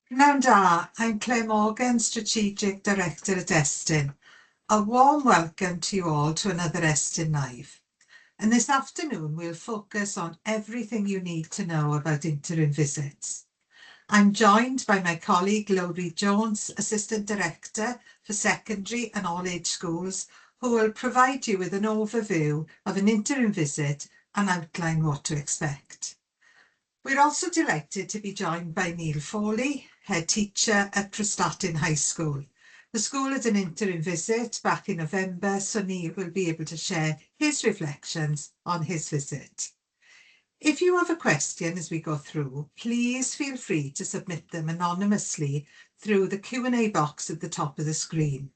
Pnawn da, I'm Claire Morgan, Strategic Director at Estyn. A warm welcome to you all to another Estyn Live. And this afternoon, we'll focus on everything you need to know about interim visits. I'm joined by my colleague, Lowry Jones, Assistant Director for Secondary and All-Age Schools, who will provide you with an overview of an interim visit and outline what to expect. We're also delighted to be joined by Neil Foley, Head Teacher at Prestatyn High School. The school had an interim visit back in November, so Neil will be able to share his reflections on his visit. If you have a question as we go through, please feel free to submit them anonymously through the Q&A box at the top of the screen.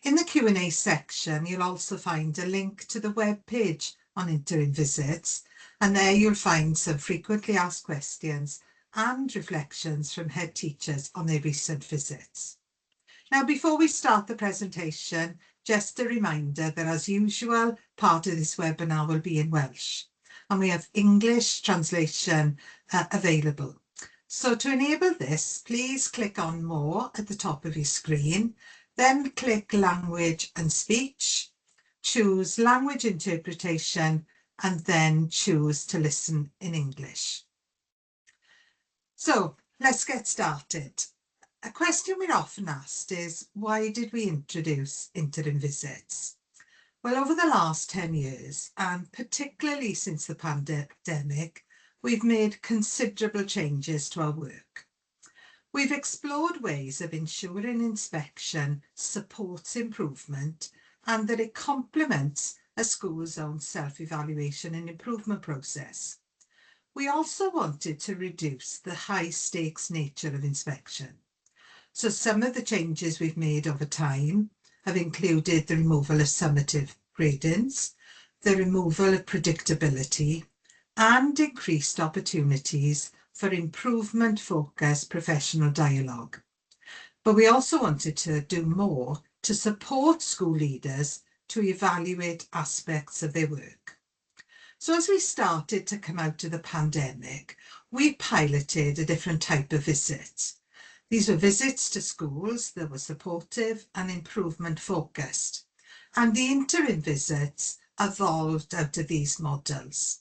In the Q&A section, you'll also find a link to the web page on interim visits, and there you'll find some frequently asked questions and reflections from head teachers on their recent visits. Now, before we start the presentation, just a reminder that as usual, part of this webinar will be in Welsh, and we have English translation available. So to enable this, please click on More at the top of your screen, then click Language and Speech, choose Language Interpretation, and then choose to listen in English. So let's get started. A question we're often asked is, why did we introduce interim visits? Well, over the last 10 years, and particularly since the pandemic, we've made considerable changes to our work. We've explored ways of ensuring inspection supports improvement and that it complements a school's own self-evaluation and improvement process. We also wanted to reduce the high-stakes nature of inspection. So some of the changes we've made over time have included the removal of summative gradings, the removal of predictability, and increased opportunities for improvement-focused professional dialogue. But we also wanted to do more to support school leaders to evaluate aspects of their work. So as we started to come out of the pandemic, we piloted a different type of visit. These were visits to schools that were supportive and improvement focused, and the interim visits evolved out of these models.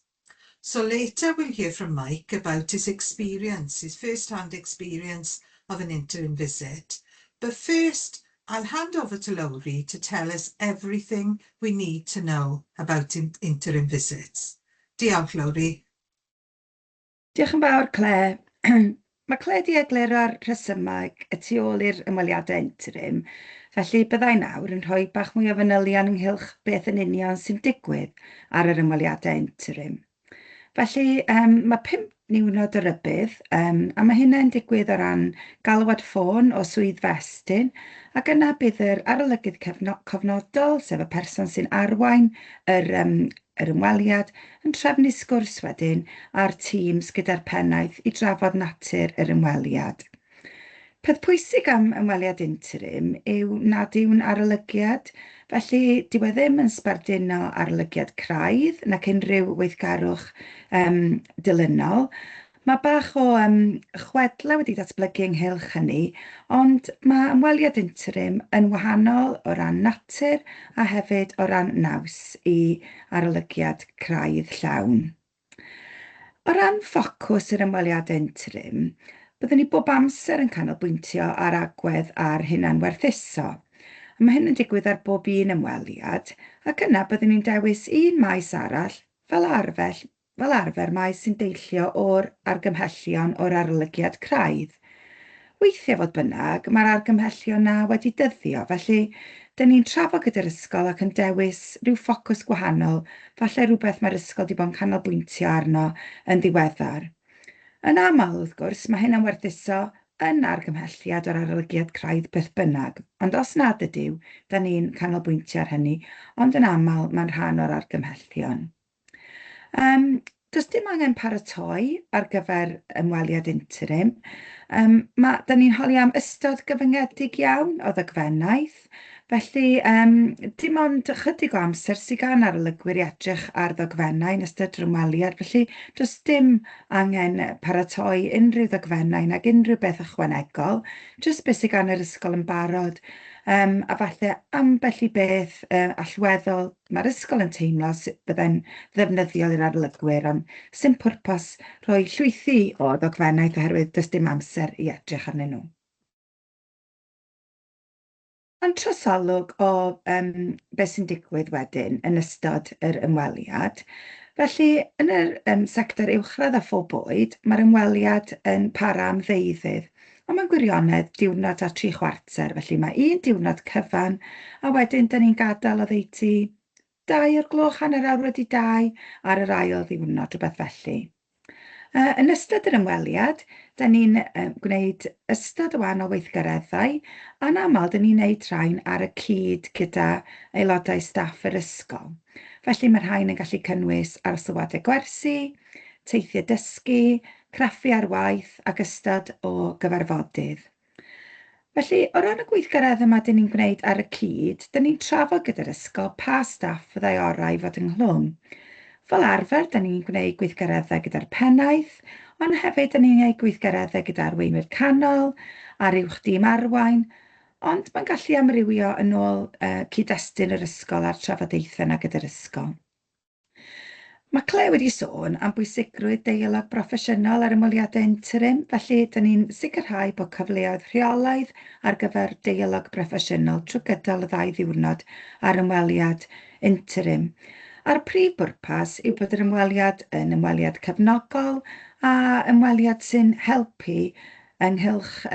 So later we'll hear from Mike about his experience, his first-hand experience of an interim visit. But first, I'll hand over to Lowry to tell us everything we need to know about interim visits. Diolch, Lowry. Diolch yn fawr, Claire. Mae Claire di egluro'r rhesymau y tu ôl i'r ymweliadau interim, felly byddai nawr yn rhoi bach mwy o fanylion ynghylch beth yn union sy'n digwydd ar yr ymweliadau interim. Felly, mae 5 niwnod o rybydd, a mae hynny'n digwydd o ran galwad ffôn o swydd Estyn, ac yna bydd yr arolygydd cofnodol, sef y person sy'n arwain yr ymweliad, yn trefnu sgwrs wedyn ar Teams gyda'r pennaeth i drafod natur yr ymweliad. Peth pwysig am ymweliad interim yw nad yw'n arolygiad, felly dyw e ddim yn sbarduno arolygiad craidd nac unrhyw weithgarwch dilynol. Mae bach o chwedlau wedi datblygu ynghylch hynny, ond mae ymweliad interim yn wahanol o ran natur a hefyd o ran naws i arolygiad craidd llawn. O ran ffocws yr ymweliad interim, byddwn ni bob amser yn canolbwyntio ar agwedd ar hunan werthuso. Mae hyn yn digwydd ar bob un ymweliad, ac yna byddwn ni'n dewis un maes arall fel arfer maes sy'n deillio o'r argymhellion o'r arolygiad craidd. Weithiau fod bynnag, mae'r argymhellion na wedi dyddio, felly dyn ni'n trafod gyda'r ysgol ac yn dewis rhyw ffocws gwahanol, falle rhywbeth mae'r ysgol wedi bod yn canolbwyntio arno yn ddiweddar. Yn aml, wrth gwrs, mae hyn yn werthuso yn argymhelliad o'r arolygiad craidd beth bynnag, ond os nad ydyw, da ni'n canolbwyntio ar hynny, ond yn aml mae'n rhan o'r argymhellion. Does dim angen paratoi ar gyfer ymweliad interim. Da ni'n holi am ystod gyfyngedig iawn o ddogfennaeth, felly dim ond ychydig o amser sydd gan arolygwyr i edrych ar ddogfennau yn ystod rymweliad, felly does dim angen paratoi unrhyw ddogfennau nag unrhyw beth ychwanegol, jyst beth sydd gan yr ysgol yn barod. A falle ambell i beth allweddol mae'r ysgol yn teimlo sut byddai'n ddefnyddiol i'r arolygwyr, ond sim pwrpas rhoi llwythi o ddogfennaeth oherwydd does dim amser i edrych arnyn nhw. Ond trosolwg o beth sy'n digwydd wedyn yn ystod yr ymweliad. Felly, yn yr sector uwchradd a phob bwyd, mae'r ymweliad yn para am ddeuddydd. Ond mae'n gwirionedd diwrnod a 3/4, felly mae un diwrnod cyfan, a wedyn dyn ni'n gadael o ddeutu 2 o'r gloch, hanner awr wedi 2, ar yr ail ddiwrnod, rhywbeth felly. Yn ystod yr ymweliad, da ni'n gwneud ystod o wahanol weithgareddau, a'n aml da ni'n neud rhain ar y cyd gyda aelodau staff yr ysgol. Felly mae rhain yn gallu cynnwys arsylwadau gwersi, teithiau dysgu, craffu ar waith ac ystod o gyfarfodydd. Felly, o ran y gweithgareddau yma dyn ni'n gwneud ar y cyd, dyn ni'n trafod gyda'r ysgol pa staff fyddai orau fod ynghlwm. Fel arfer, da ni'n gwneud gweithgareddau gyda'r pennaeth, ond hefyd da ni'n gwneud gweithgareddau gyda arweinwyr canol, a'r uwch dîm arwain, ond mae'n gallu amrywio yn ôl cyd-destun yr ysgol a'r trafodaethau yna gyda'r ysgol. Mae Claire wedi sôn am bwysigrwydd deialog broffesiynol ar ymweliadau interim, felly da ni'n sicrhau bod cyfleoedd rheolaidd ar gyfer deialog broffesiynol trwy gydol y 2 ddiwrnod ar ymweliad interim. A'r prif bwrpas yw bod yr ymweliad yn ymweliad cefnogol a ymweliad sy'n helpu ynghylch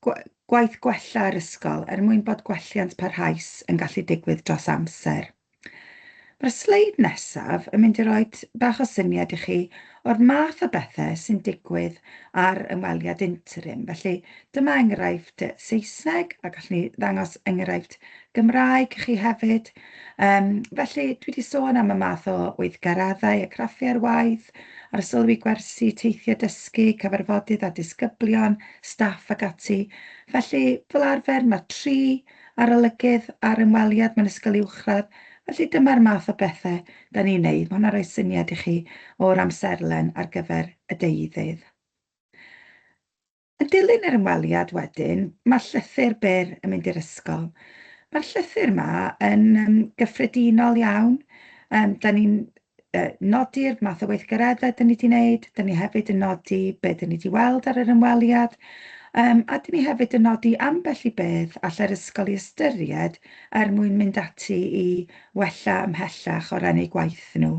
gwaith gwella'r ysgol mwyn bod gwelliant parhaus yn gallu digwydd dros amser. Mae'r sleid nesaf yn mynd i roi bach o syniad i chi o'r math o bethau sy'n digwydd ar ymweliad interim. Felly dyma enghraifft Saesneg a gallwn ni ddangos enghraifft Gymraeg i chi hefyd. Felly dwi wedi sôn am y math o weithgareddau, y craffu ar waith, arsylwi gwersi, teithiau dysgu, cyfarfodydd a disgyblion, staff ac ati. Felly fel arfer mae 3 arolygydd ar ymweliad mewn ysgol uwchradd. Felly dyma'r math o bethau da ni'n neud. Mae hwnna'n rhoi syniad i chi o'r amserlen ar gyfer y deuddydd. Yn dilyn yr ymweliad wedyn, mae llythyr byr yn mynd i'r ysgol. Mae'r llythyr yma yn gyffredinol iawn. Da ni'n nodi'r math o weithgareddau da ni wedi wneud. Da ni hefyd yn nodi beth da ni wedi weld ar yr ymweliad. A dyn ni hefyd yn nodi ambell i beth allai'r ysgol i ystyried mwyn mynd ati i wella ymhellach o ran eu gwaith nhw.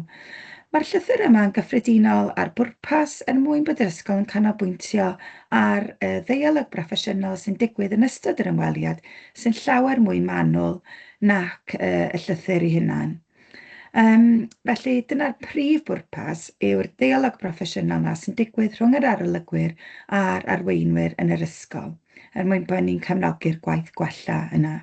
Mae'r llythyr yma yn gyffredinol ar bwrpas mwyn bod yr ysgol yn canolbwyntio ar ddeialog broffesiynol sy'n digwydd yn ystod yr ymweliad sy'n llawer mwy manwl nac y llythyr ei hunan. Felly dyna'r prif bwrpas yw'r deialog broffesiynol yna sy'n digwydd rhwng yr arolygwyr a'r arweinwyr yn yr ysgol mwyn bod ni'n cefnogi'r gwaith gwella yna.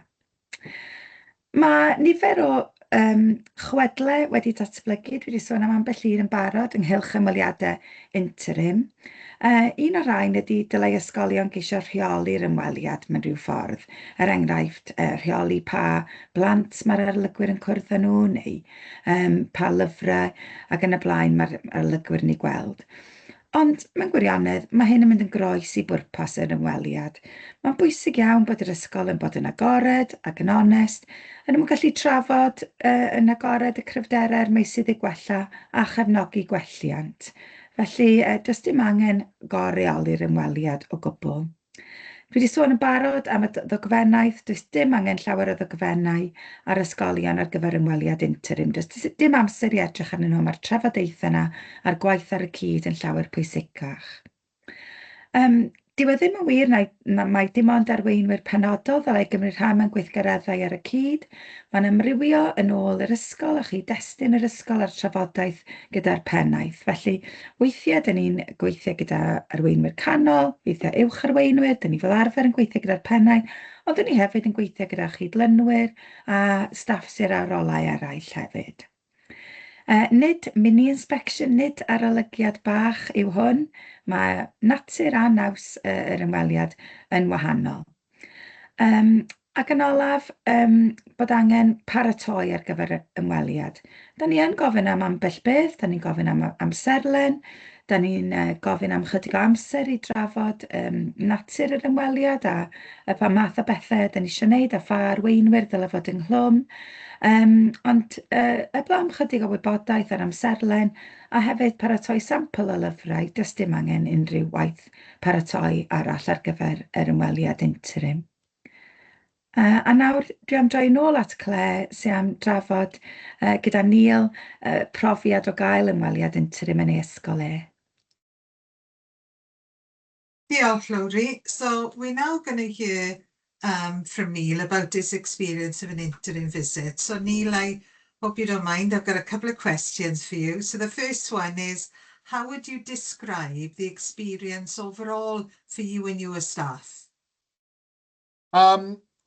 Mae nifer o chwedlau wedi datblygu. Dwi wedi sôn am ambell un yn barod ynghylch ymweliadau interim. Un o'r rhain ydy dylai ysgolion geisio rheoli'r ymweliad mewn rhyw ffordd. Enghraifft, rheoli pa blant mae'r arolygwyr yn cwrdd â nhw, neu pa lyfrau ac yn y blaen mae'r arolygwyr yn ei gweld. Ond mewn gwirionedd, mae hyn yn mynd yn groes i bwrpas yr ymweliad. Mae'n bwysig iawn bod yr ysgol yn bod yn agored ac yn onest, yn gallu trafod yn agored y cryfderau'r meysydd eu gwella a chefnogi gwelliant. Felly, does dim angen goreoli'r ymweliad o gwbl. Dwi wedi sôn yn barod am y ddogfennaeth, does dim angen llawer o ddogfennau ar ysgolion ar gyfer ymweliad interim. Does dim amser i edrych arnyn nhw, mae'r trafodaethau yna a'r gwaith ar y cyd yn llawer pwysicach. Dyw e ddim yn wir mai dim ond arweinwyr penodol ddylai gymryd rhan mewn gweithgareddau ar y cyd. Mae'n amrywio yn ôl yr ysgol a chyd-destun yr ysgol a'r trafodaeth gyda'r pennaeth. Felly, weithiau dyn ni'n gweithio gyda arweinwyr canol, weithiau uwch arweinwyr, dyn ni fel arfer yn gweithio gyda'r pennaeth, ond dyn ni hefyd yn gweithio gyda chydlynwyr a staff sy'n ar rolau eraill hefyd. Nid mini inspection, nid arolygiad bach yw hwn. Mae natur a naws yr ymweliad yn wahanol. Ac yn olaf, bod angen paratoi ar gyfer y ymweliad. Da ni yn gofyn am ambell beth, da ni'n gofyn am amserlen, da ni'n gofyn am chydig o amser i drafod natur yr ymweliad a pa math o bethau da ni eisiau wneud a pha arweinwyr dylai fod ynghlwm. Ond heblaw am chydig o wybodaeth ar amserlen a hefyd paratoi sampl o lyfrau, does dim angen unrhyw waith paratoi arall ar gyfer yr ymweliad interim. A nawr dwi am droi nôl at Claire sy'n am drafod gyda Neil profiad o gael ymweliad interim yn ei ysgol e. Diolch, Lowry. So we're now going to hear from Neil about his experience of an interim visit. So Neil, I hope you don't mind. I've got a couple of questions for you. So the first one is, how would you describe the experience overall for you and your staff?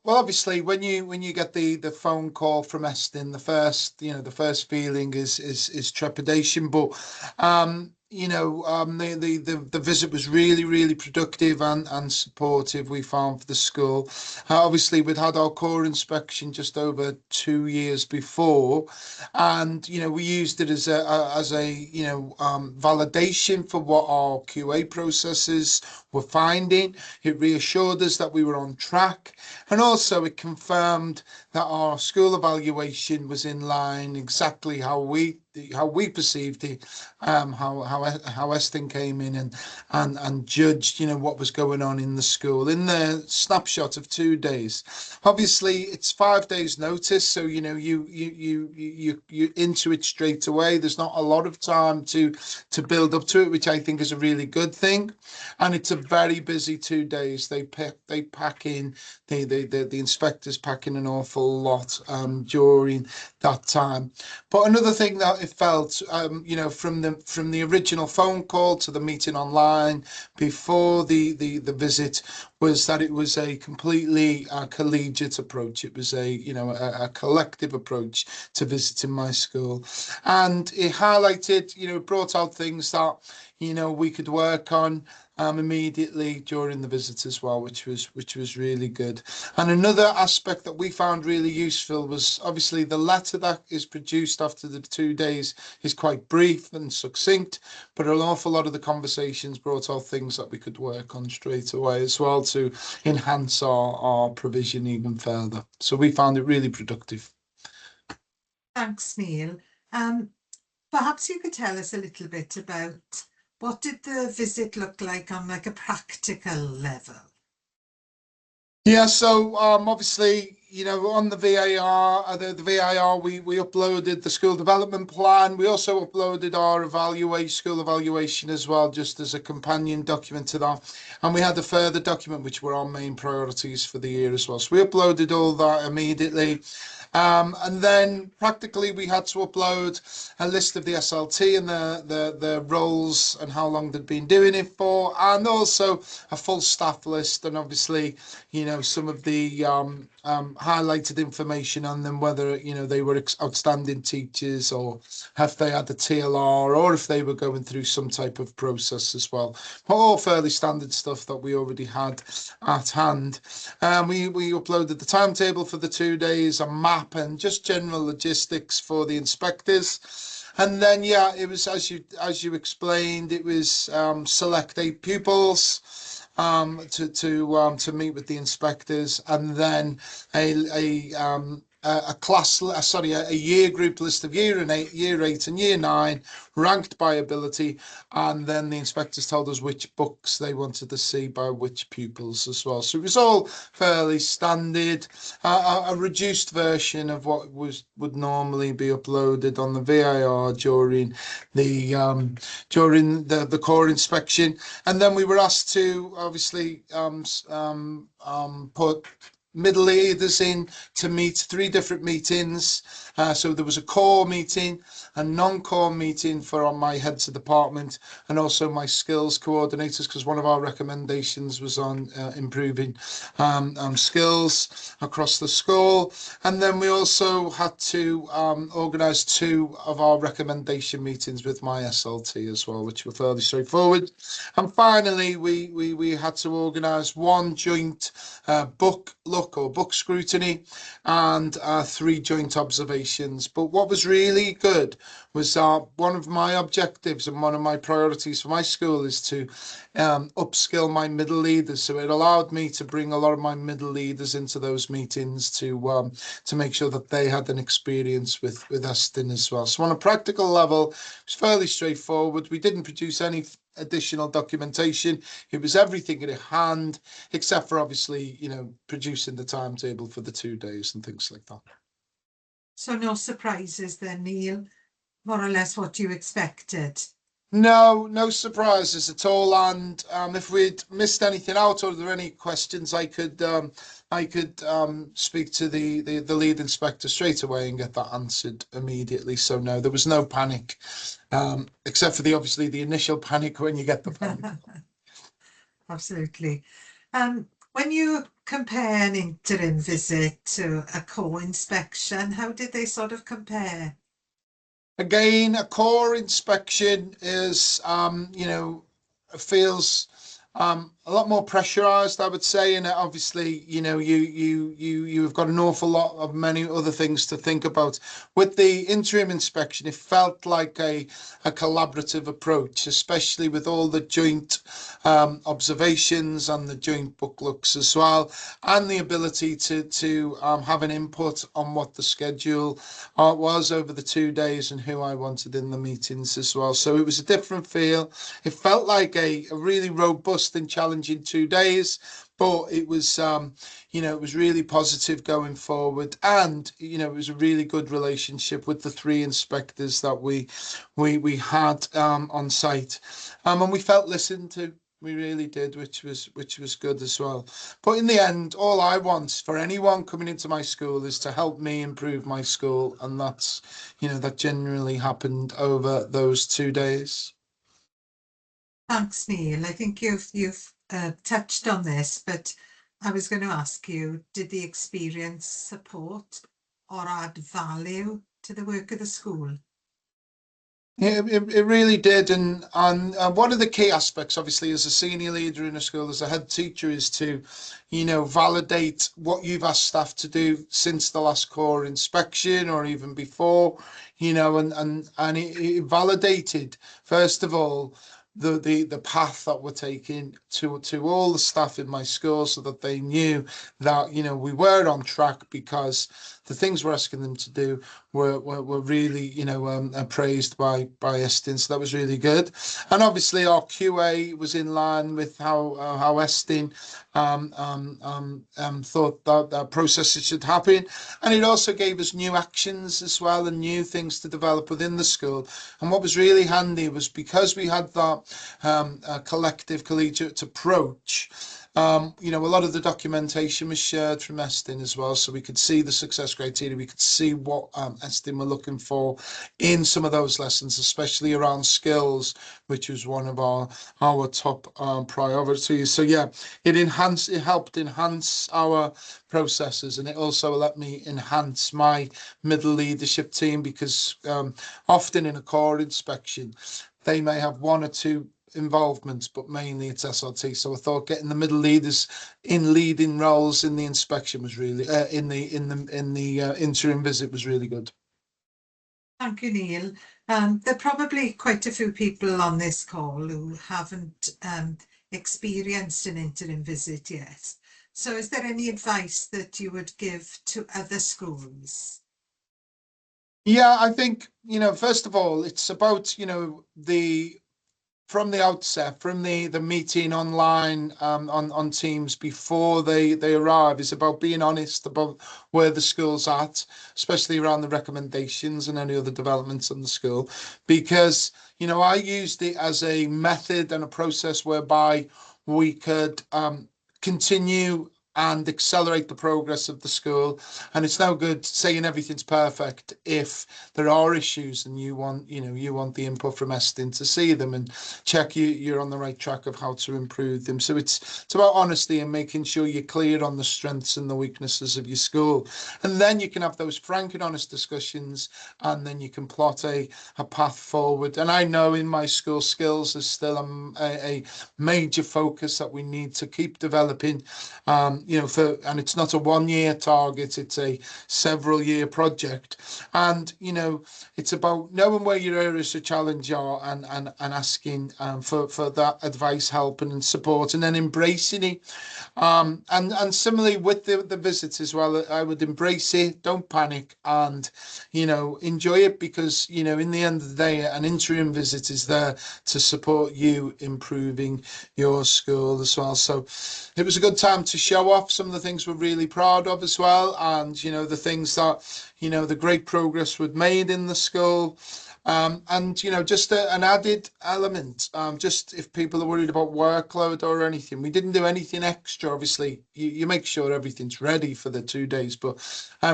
Well, obviously, when you get the phone call from Estyn, the first feeling is trepidation. But the visit was really productive and supportive. We found for the school. Obviously, we'd had our core inspection just over 2 years before, and we used it as a validation for what our QA processes were finding. It reassured us that we were on track, and also it confirmed that our school evaluation was in line exactly how we perceived it, how Estyn came in and judged what was going on in the school in the snapshot of 2 days. Obviously it's 5 days notice, so you're into it straight away. There's not a lot of time to build up to it, which I think is a really good thing. And it's a very busy 2 days. They pack in, the inspectors pack in an awful lot during that time. But another thing that it felt, from the original phone call to the meeting online before the visit, was that it was a completely collegiate approach. It was a collective approach to visiting my school, and it highlighted, it brought out things that we could work on immediately during the visit as well, which was really good. And another aspect that we found really useful was obviously the letter that is produced after the 2 days is quite brief and succinct, but an awful lot of the conversations brought out things that we could work on straight away as well to enhance our provision even further. So we found it really productive. Thanks, Neil. Perhaps you could tell us a little bit about what did the visit look like on like a practical level? Yeah, so obviously, on the VAR, we uploaded the school development plan. We also uploaded our school evaluation as well, just as a companion document to that. And we had a further document, which were our main priorities for the year as well. So we uploaded all that immediately. And then practically we had to upload a list of the SLT and the roles and how long they'd been doing it for, and also a full staff list, and obviously some of the highlighted information on them, whether they were outstanding teachers, or if they had a TLR, or if they were going through some type of process as well. All fairly standard stuff that we already had at hand. We uploaded the timetable for the 2 days, a map, and just general logistics for the inspectors. And then it was, as you explained, it was select 8 pupils to meet with the inspectors, and then a year group list of year 8 and year 9 ranked by ability, and then the inspectors told us which books they wanted to see by which pupils as well. So it was all fairly standard, a reduced version of what would normally be uploaded on the VAR during the core inspection. And then we were asked to obviously put middle leaders in to meet 3 different meetings. So there was a core meeting, a non-core meeting for my heads of department, and also my skills coordinators, because one of our recommendations was on improving skills across the school. And then we also had to organise 2 of our recommendation meetings with my SLT as well, which were fairly straightforward. And finally, we had to organise 1 joint book look or book scrutiny and 3 joint observations. But what was really good was one of my objectives and one of my priorities for my school is to upskill my middle leaders. So it allowed me to bring a lot of my middle leaders into those meetings to make sure that they had an experience with Estyn as well. So on a practical level, it's fairly straightforward. We didn't produce any additional documentation. It was everything in hand, except for obviously, producing the timetable for the 2 days and things like that. So no surprises then, Neil? More or less what you expected? No surprises at all. And if we'd missed anything out or are there any questions, I could speak to the lead inspector straight away and get that answered immediately. So no, there was no panic, except for obviously the initial panic when you get the phone. Absolutely. When you compare an interim visit to a core inspection, how did they sort of compare? Again, a core inspection is, feels a lot more pressurized, I would say, and obviously, you've got an awful lot of many other things to think about. With the interim inspection, it felt like a collaborative approach, especially with all the joint observations and the joint book looks as well, and the ability to have an input on what the schedule was over the 2 days and who I wanted in the meetings as well. So it was a different feel. It felt like a really robust and challenging 2 days, but it was it was really positive going forward, and it was a really good relationship with the 3 inspectors that we had on site, and we felt listened to. We really did, which was good as well. But in the end, all I want for anyone coming into my school is to help me improve my school, and that's that generally happened over those 2 days. Thanks, Neil. I think you've touched on this, but I was going to ask you, did the experience support or add value to the work of the school? It really did, and one of the key aspects, obviously, as a senior leader in a school, as a head teacher, is to, validate what you've asked staff to do since the last core inspection or even before, and it validated first of all the path that we're taking to all the staff in my school, so that they knew that we were on track, because the things we're asking them to do were really praised by Estyn, so that was really good. And obviously our QA was in line with how Estyn thought that processes should happen, and it also gave us new actions as well and new things to develop within the school. And what was really handy was, because we had that collective collegiate approach, a lot of the documentation was shared from Estyn as well, so we could see the success criteria, we could see what Estyn were looking for in some of those lessons, especially around skills, which was one of our top priorities. So yeah, it helped enhance our processes, and it also let me enhance my middle leadership team, because often in a core inspection they may have 1 or 2 involvements, but mainly it's SLT. So I thought getting the middle leaders in leading roles in the inspection was really in the interim visit was really good. Thank you, Neil. There are probably quite a few people on this call who haven't experienced an interim visit yet. So is there any advice that you would give to other schools? Yeah, I think, first of all, it's about, from the outset, from the meeting online on Teams before they arrive, is about being honest about where the school's at, especially around the recommendations and any other developments in the school. Because, I used it as a method and a process whereby we could continue and accelerate the progress of the school. And it's no good saying everything's perfect if there are issues and you want the input from Estyn to see them and check you're on the right track of how to improve them. So it's about honesty and making sure you're clear on the strengths and the weaknesses of your school. And then you can have those frank and honest discussions, and then you can plot a path forward. And I know in my school, skills is still a major focus that we need to keep developing. And it's not a 1 year target, it's a several year project. And, it's about knowing where your areas of challenge are and asking for that advice, help and support, and then embracing it. And similarly with the visits as well, I would embrace it, don't panic, and, enjoy it, because, in the end of the day, an interim visit is there to support you improving your school as well. So it was a good time to show off some of the things we're really proud of as well, and the things that the great progress we'd made in the school. And just an added element, just if people are worried about workload or anything, we didn't do anything extra. Obviously you make sure everything's ready for the 2 days, but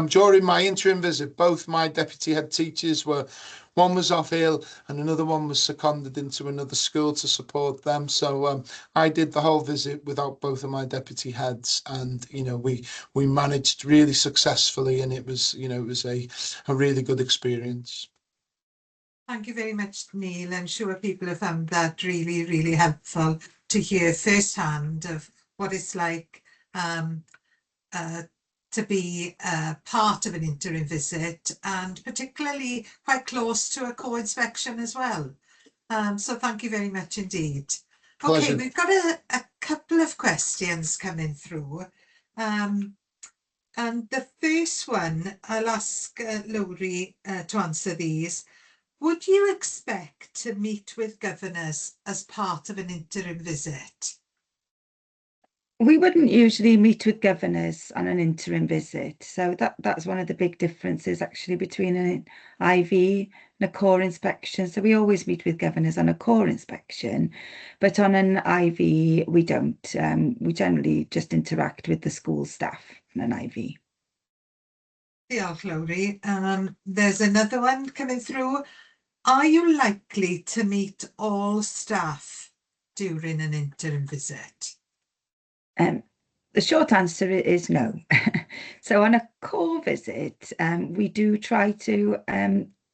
during my interim visit, both my deputy head teachers one was off ill and another one was seconded into another school to support them. So I did the whole visit without both of my deputy heads, and we managed really successfully, and it was a really good experience. Thank you very much, Neil. I'm sure people have found that really, really helpful to hear firsthand of what it's like to be part of an interim visit, and particularly quite close to a co-inspection as well. So thank you very much indeed. Pleasure. Okay, we've got a couple of questions coming through. And the first one, I'll ask Lowri to answer these. Would you expect to meet with governors as part of an interim visit? We wouldn't usually meet with governors on an interim visit. So that's one of the big differences actually between an IV and a core inspection. So we always meet with governors on a core inspection, but on an IV, we don't. We generally just interact with the school staff on an IV. Diolch, Lowri. There's another one coming through. Are you likely to meet all staff during an interim visit? The short answer is no. So on a core visit, we do try to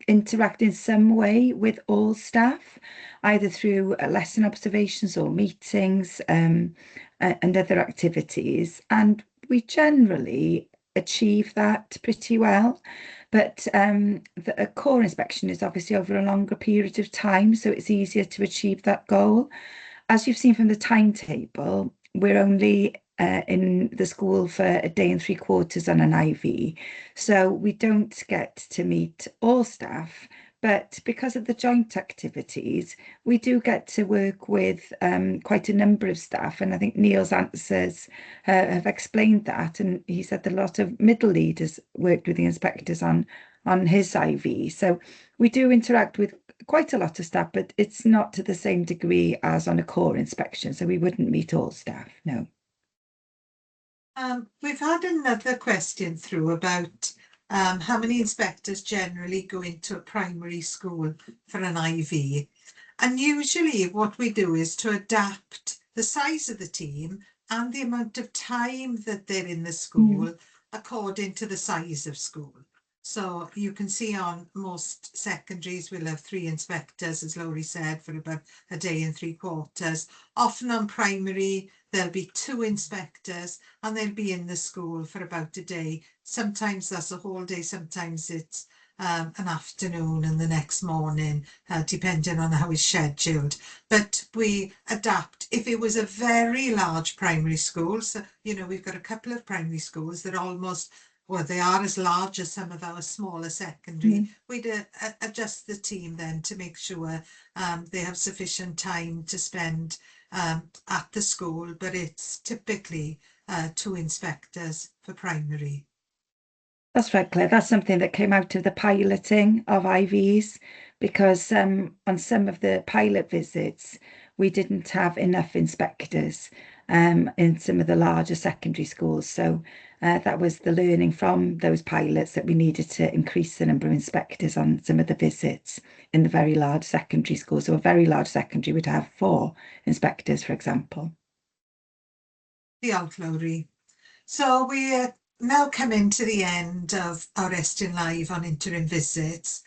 interact in some way with all staff, either through lesson observations or meetings and other activities. And we generally achieve that pretty well. But a core inspection is obviously over a longer period of time, so it's easier to achieve that goal. As you've seen from the timetable, we're only in the school for a day and 3/4 on an IV. So we don't get to meet all staff, but because of the joint activities, we do get to work with quite a number of staff. And I think Neil's answers have explained that. And he said that a lot of middle leaders worked with the inspectors on his IV. So we do interact with quite a lot of staff, but it's not to the same degree as on a core inspection. So we wouldn't meet all staff, no. We've had another question through about how many inspectors generally go into a primary school for an IV. And usually what we do is to adapt the size of the team and the amount of time that they're in the school according to the size of school. So you can see on most secondaries, we'll have 3 inspectors, as Lowri said, for about a day and 3/4. Often on primary, there'll be 2 inspectors and they'll be in the school for about a day. Sometimes that's a whole day, sometimes it's an afternoon and the next morning, depending on how it's scheduled. But we adapt. If it was a very large primary school, so, we've got a couple of primary schools that are almost, well, they are as large as some of our smaller secondary. We'd adjust the team then to make sure they have sufficient time to spend at the school, but it's typically 2 inspectors for primary. That's right, Claire. That's something that came out of the piloting of IVs, because on some of the pilot visits, we didn't have enough inspectors. in some of the larger secondary schools. So that was the learning from those pilots, that we needed to increase the number of inspectors on some of the visits in the very large secondary schools. So a very large secondary would have 4 inspectors, for example. Diolch, Lowri. So we're now coming to the end of our Estyn Live on interim visits.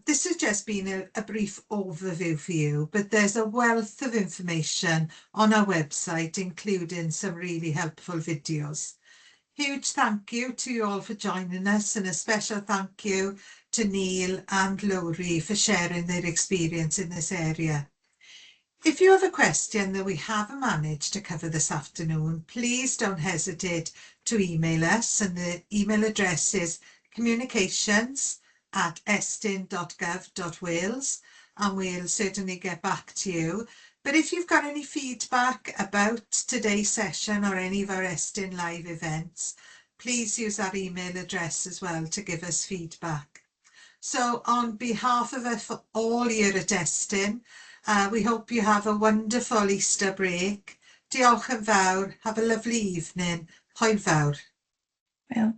This has just been a brief overview for you, but there's a wealth of information on our website, including some really helpful videos. Huge thank you to you all for joining us, and a special thank you to Neil and Lowri for sharing their experience in this area. If you have a question that we haven't managed to cover this afternoon, please don't hesitate to email us, and the email address is communications@estyn.gov.wales, and we'll certainly get back to you. But if you've got any feedback about today's session or any of our Estyn Live events, please use that email address as well to give us feedback. So on behalf of us all here at Estyn, we hope you have a wonderful Easter break. Diolch yn fawr. Have a lovely evening. Hwyl fawr. Well.